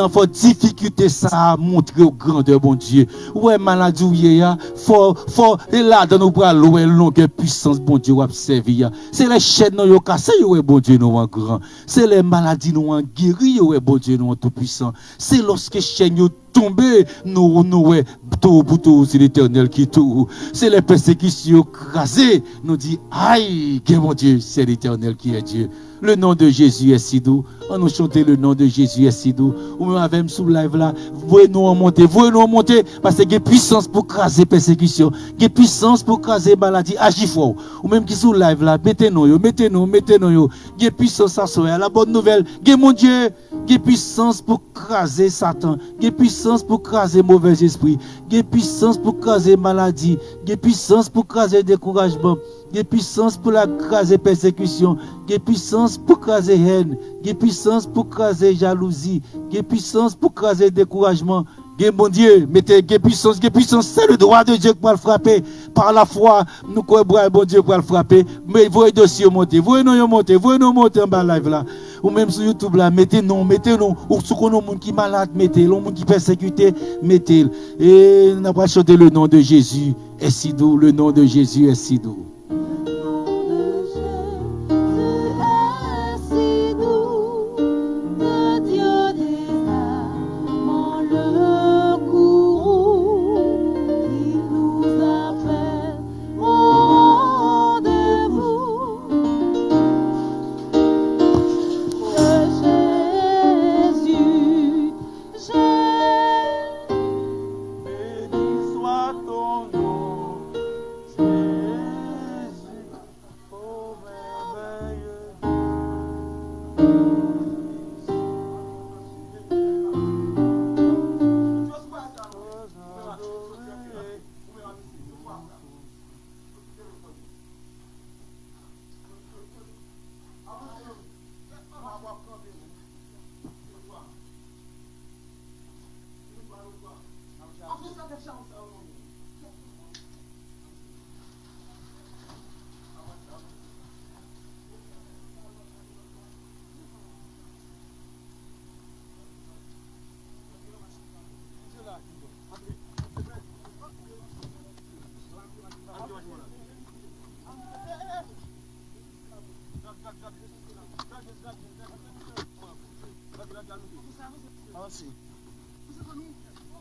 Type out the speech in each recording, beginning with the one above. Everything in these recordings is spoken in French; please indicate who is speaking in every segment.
Speaker 1: faut difficulté ça montrer au grandeur bon Dieu. Ouais maladie ou ya, faut et là dans nos bras loin longueur puissance bon Dieu observer. C'est les chaînes nous yo cassé ouais bon Dieu nous en grand. C'est les maladies nous en guéri ouais bon Dieu nous en tout puissant. C'est lorsque chaînes yo tomber nous ouais tout pour tout c'est l'Éternel qui tout. C'est les persécutions crasées nous dit aïe que mon Dieu c'est l'Éternel qui est Dieu. Le nom de Jésus est si doux. On nous chanter le nom de Jésus est si doux. Ou même avec sous live là, voyez-nous en monter parce qu'il y a puissance pour craser persécution, il y a puissance pour craser maladie, agis fort. Ou même qui sous live là, mettez-nous, il y a puissance à soi. La bonne nouvelle, il y a mon Dieu, il y a puissance pour craser Satan, il y a puissance pour craser mauvais esprit, il y a puissance pour craser maladie, il y a puissance pour craser découragement. Il y a puissance pour la craser persécution, il y a puissance pour craser haine, il y a puissance pour craser jalousie, il y a puissance pour craser découragement. Bon Dieu, mettez puissance, c'est le droit de Dieu qui va le frapper. Par la foi, nous croyons bon Dieu qui va le frapper. Mais voyez dossier monter, voyez-nous monter en bas live là. Ou même sur YouTube là, mettez-nous. Ou sur les gens qui sont malades, mettez. Les gens qui sont persécutés, mettez. Et nous avons chanté le nom de Jésus est si doux, le nom de Jésus est si doux.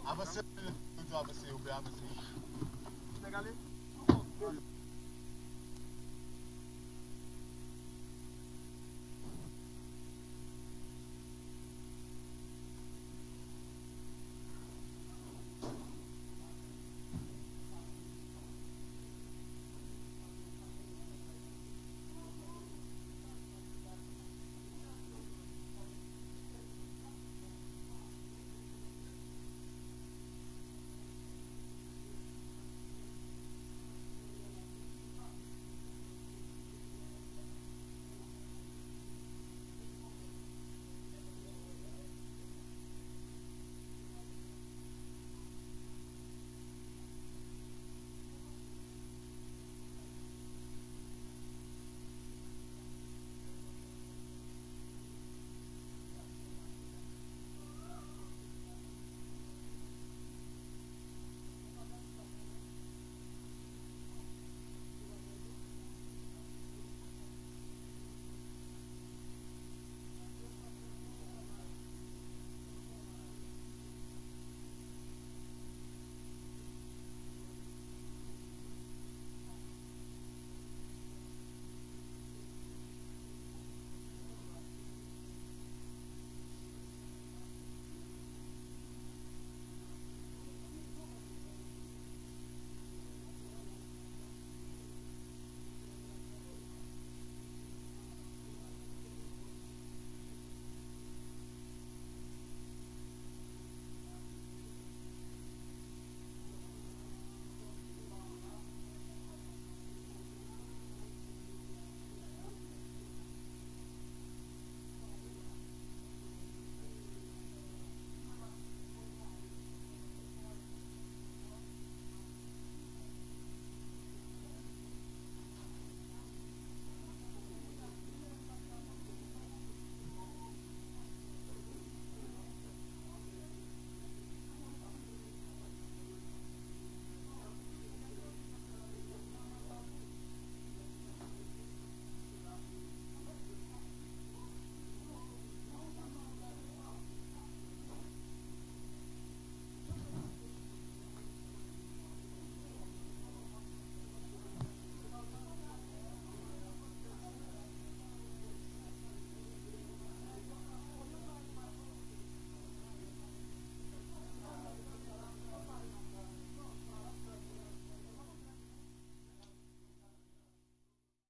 Speaker 2: Avancez, avancez.